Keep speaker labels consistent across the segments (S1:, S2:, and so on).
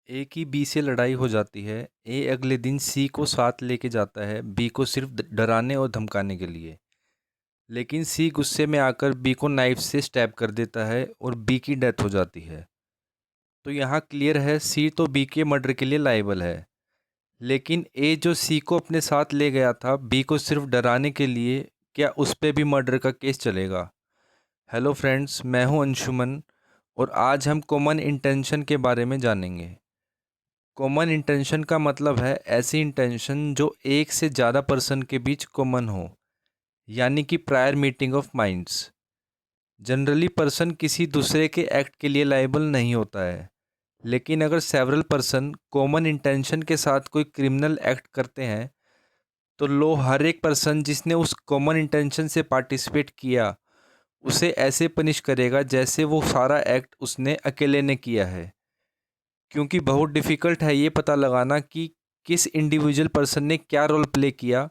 S1: ए की बी से लड़ाई हो जाती है। ए अगले दिन सी को साथ लेके जाता है बी को सिर्फ डराने और धमकाने के लिए। लेकिन सी गुस्से में आकर बी को नाइफ से स्टैब कर देता है और बी की डेथ हो जाती है। तो यहाँ क्लियर है, सी तो बी के मर्डर के लिए लायबल है। लेकिन ए जो सी को अपने साथ ले गया था बी को सिर्फ डराने के लिए, क्या उस पे भी मर्डर का केस चलेगा? हेलो फ्रेंड्स, मैं हूं अंशुमन और आज हम कॉमन इंटेंशन के बारे में जानेंगे। कॉमन इंटेंशन का मतलब है ऐसी इंटेंशन जो एक से ज़्यादा पर्सन के बीच कॉमन हो, यानी कि prior meeting of minds. Generally person किसी दूसरे के एक्ट के लिए लायबल नहीं होता है, लेकिन अगर सेवरल पर्सन कॉमन इंटेंशन के साथ कोई क्रिमिनल एक्ट करते हैं तो लो हर एक पर्सन जिसने उस कॉमन इंटेंशन से पार्टिसिपेट किया उसे ऐसे पनिश करेगा जैसे वो सारा एक्ट उसने अकेले ने किया है। क्योंकि बहुत डिफ़िकल्ट है ये पता लगाना कि किस इंडिविजुअल पर्सन ने क्या रोल प्ले किया,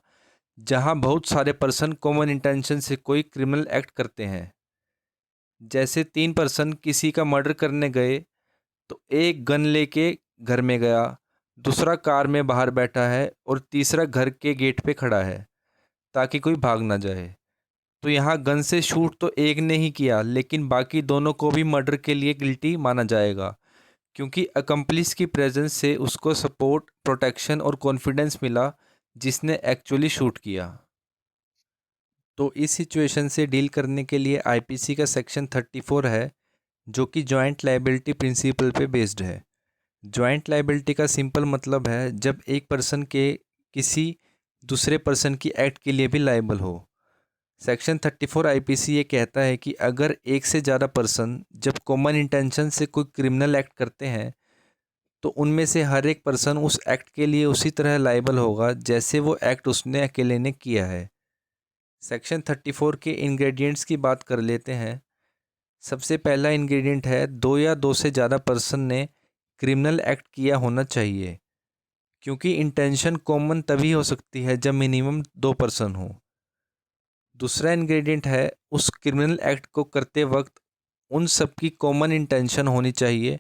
S1: जहां बहुत सारे पर्सन कॉमन इंटेंशन से कोई क्रिमिनल एक्ट करते हैं। जैसे 3 पर्सन किसी का मर्डर करने गए तो एक गन लेके घर में गया, दूसरा कार में बाहर बैठा है और तीसरा घर के गेट पे खड़ा है ताकि कोई भाग ना जाए। तो यहाँ गन से शूट तो एक ने ही किया, लेकिन बाकी दोनों को भी मर्डर के लिए गिल्टी माना जाएगा, क्योंकि अकम्प्लिस की प्रेजेंस से उसको सपोर्ट, प्रोटेक्शन और कॉन्फिडेंस मिला जिसने एक्चुअली शूट किया। तो इस सिचुएशन से डील करने के लिए आईपीसी का सेक्शन 34 है, जो कि जॉइंट लायबिलिटी प्रिंसिपल पे बेस्ड है। जॉइंट लायबिलिटी का सिंपल मतलब है जब एक पर्सन के किसी दूसरे पर्सन की एक्ट के लिए भी लायबल हो। सेक्शन 34 आईपीसी ये कहता है कि अगर एक से ज़्यादा पर्सन जब कॉमन इंटेंशन से कोई क्रिमिनल एक्ट करते हैं तो उनमें से हर एक पर्सन उस एक्ट के लिए उसी तरह लायबल होगा जैसे वो एक्ट उसने अकेले ने किया है। सेक्शन 34 के इंग्रेडिएंट्स की बात कर लेते हैं। सबसे पहला इंग्रेडिएंट है, दो या दो से ज़्यादा पर्सन ने क्रिमिनल एक्ट किया होना चाहिए, क्योंकि इंटेंशन कॉमन तभी हो सकती है जब मिनिमम 2 पर्सन हो। दूसरा इंग्रेडिएंट है, उस क्रिमिनल एक्ट को करते वक्त उन सब की कॉमन इंटेंशन होनी चाहिए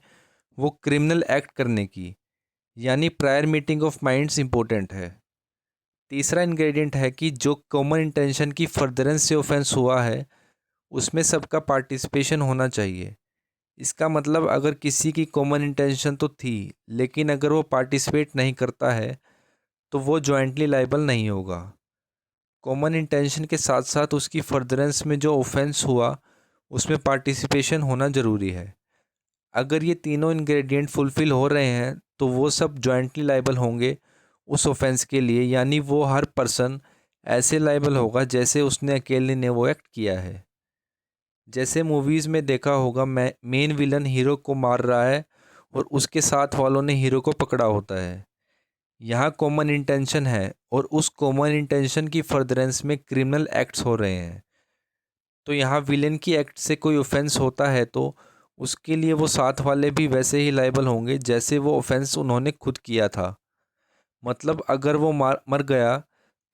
S1: वो क्रिमिनल एक्ट करने की, यानी prior meeting of minds important है। तीसरा इंग्रेडिएंट है कि जो कॉमन इंटेंशन की फर्दरेंस से ऑफेंस हुआ है उसमें सबका पार्टिसिपेशन होना चाहिए। इसका मतलब अगर किसी की कॉमन इंटेंशन तो थी, लेकिन अगर वो पार्टिसिपेट नहीं करता है तो वो जॉइंटली लायबल नहीं होगा। कॉमन इंटेंशन के साथ साथ उसकी फर्दरेंस में जो ऑफेंस हुआ उसमें पार्टिसिपेशन होना ज़रूरी है। अगर ये तीनों इंग्रेडिएंट फुलफ़िल हो रहे हैं तो वो सब जॉइंटली लायबल होंगे उस ऑफेंस के लिए, यानी वो हर पर्सन ऐसे लायबल होगा जैसे उसने अकेले ने वो एक्ट किया है। जैसे मूवीज़ में देखा होगा, मेन विलन हीरो को मार रहा है और उसके साथ वालों ने हीरो को पकड़ा होता है। यहाँ कॉमन इंटेंशन है और उस कॉमन इंटेंशन की फर्दरेंस में क्रिमिनल एक्ट्स हो रहे हैं। तो यहाँ विलेन की एक्ट से कोई ऑफेंस होता है तो उसके लिए वो साथ वाले भी वैसे ही लायबल होंगे जैसे वो ऑफेंस उन्होंने खुद किया था। मतलब अगर वो मर गया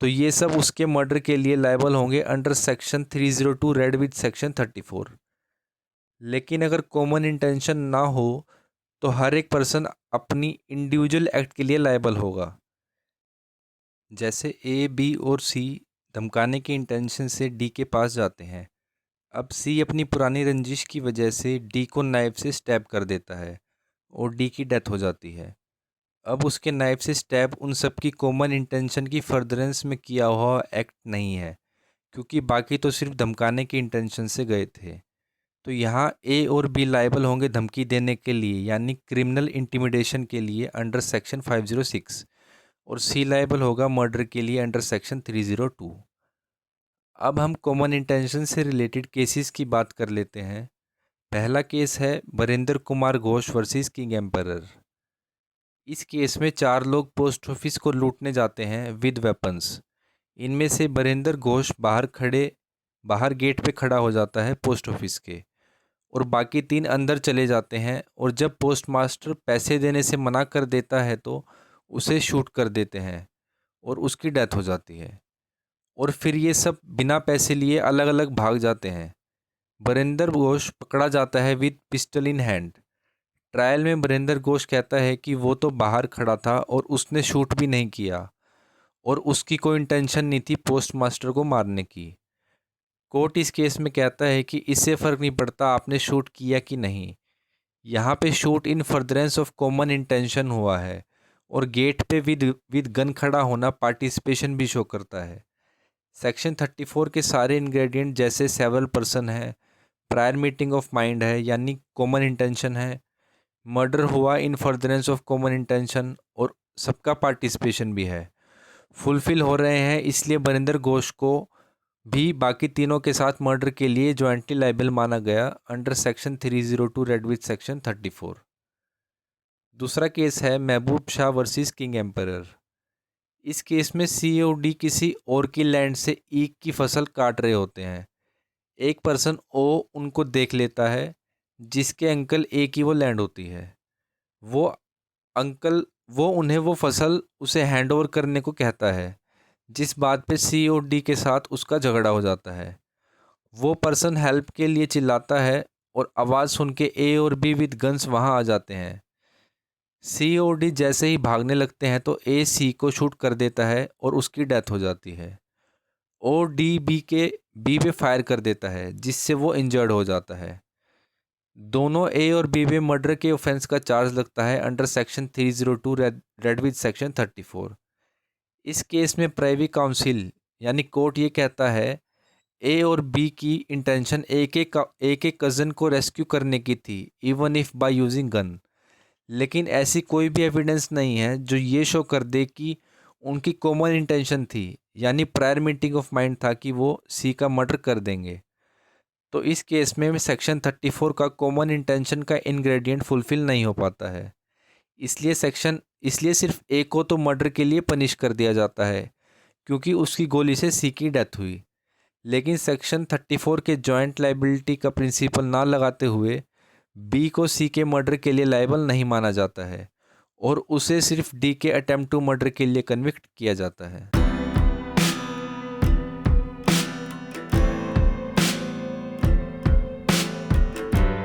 S1: तो ये सब उसके मर्डर के लिए लायबल होंगे under section 302 read with section 34। लेकिन अगर कॉमन इंटेंशन ना हो तो हर एक पर्सन अपनी इंडिविजुअल एक्ट के लिए लायबल होगा। जैसे ए, बी और सी धमकाने के इंटेंशन से डी के पास जाते हैं। अब सी अपनी पुरानी रंजिश की वजह से डी को नाइफ से स्टैब कर देता है और डी की डेथ हो जाती है। अब उसके नाइफ से स्टैब उन सब की कॉमन इंटेंशन की फर्दरेंस में किया हुआ एक्ट नहीं है, क्योंकि बाकी तो सिर्फ धमकाने के इंटेंशन से गए थे। तो यहाँ ए और बी लायबल होंगे धमकी देने के लिए, यानी क्रिमिनल इंटिमिडेशन के लिए अंडर सेक्शन 506, और सी लायबल होगा मर्डर के लिए अंडर सेक्शन 302। अब हम कॉमन इंटेंशन से रिलेटेड केसेस की बात कर लेते हैं। पहला केस है Barinder Kumar Ghosh versus king emperor. इस केस में 4 लोग पोस्ट ऑफिस को लूटने जाते हैं विद वेपन्स। इनमें से बरिंदर घोष बाहर गेट पे खड़ा हो जाता है पोस्ट ऑफिस के, और बाकी 3 अंदर चले जाते हैं, और जब पोस्टमास्टर पैसे देने से मना कर देता है तो उसे शूट कर देते हैं और उसकी डेथ हो जाती है। और फिर ये सब बिना पैसे लिए अलग अलग भाग जाते हैं। बरिंदर घोष पकड़ा जाता है with pistol in hand. Trial में बरिंदर घोष कहता है कि वो तो बाहर खड़ा था और उसने शूट भी नहीं किया और उसकी कोई इंटेंशन नहीं थी पोस्टमास्टर को मारने की। कोर्ट इस केस में कहता है कि इससे फ़र्क नहीं पड़ता आपने शूट किया कि नहीं, यहाँ पे shoot in furtherance of common intention हुआ है और गेट पे विद विद गन खड़ा होना पार्टिसिपेशन भी शो करता है। सेक्शन 34 के सारे इंग्रेडिएंट जैसे सेवरल पर्सन है, प्रायर मीटिंग ऑफ माइंड है यानी कॉमन इंटेंशन है, मर्डर हुआ इन फर्दरेंस ऑफ कॉमन इंटेंशन और सबका पार्टिसिपेशन भी है, फुलफिल हो रहे हैं, इसलिए बरिंदर घोष को भी बाकी तीनों के साथ मर्डर के लिए जॉइंटली लायबल माना गया under section 302 red with section 34। दूसरा केस है महबूब शाह वर्सेस किंग एम्परर। इस केस में सीओडी किसी और की लैंड से ईख की फसल काट रहे होते हैं। एक पर्सन ओ उनको देख लेता है जिसके अंकल ए की वो लैंड होती है। वो अंकल वो उन्हें वो फसल उसे हैंड ओवर करने को कहता है, जिस बात पे सीओडी के साथ उसका झगड़ा हो जाता है। वो पर्सन हेल्प के लिए चिल्लाता है और आवाज़ सुन के ए और बी विद गन्स वहाँ आ जाते हैं। सीओडी जैसे ही भागने लगते हैं तो ए सी को शूट कर देता है और उसकी डेथ हो जाती है। ओ डी बी के बी पे फायर कर देता है जिससे वो इंजर्ड हो जाता है। दोनों ए और बी पे मर्डर के ऑफेंस का चार्ज लगता है under section 302 read with section 34। इस केस में प्राइवी काउंसिल यानी कोर्ट ये कहता है ए और बी की इंटेंशन ए के कज़न को रेस्क्यू करने की थी even if by using gun, लेकिन ऐसी कोई भी एविडेंस नहीं है जो ये शो कर दे कि उनकी कॉमन इंटेंशन थी यानी प्रायर मीटिंग ऑफ माइंड था कि वो सी का मर्डर कर देंगे। तो इस केस में सेक्शन 34 का कॉमन इंटेंशन का इंग्रेडिएंट फुलफिल नहीं हो पाता है, इसलिए सिर्फ ए को तो मर्डर के लिए पनिश कर दिया जाता है क्योंकि उसकी गोली से सी की डेथ हुई। लेकिन सेक्शन 34 के जॉइंट लाइबिलिटी का प्रिंसिपल ना लगाते हुए बी को सी के मर्डर के लिए लायबल नहीं माना जाता है और उसे सिर्फ डी के अटेम्प्ट टू मर्डर के लिए कन्विक्ट किया जाता है।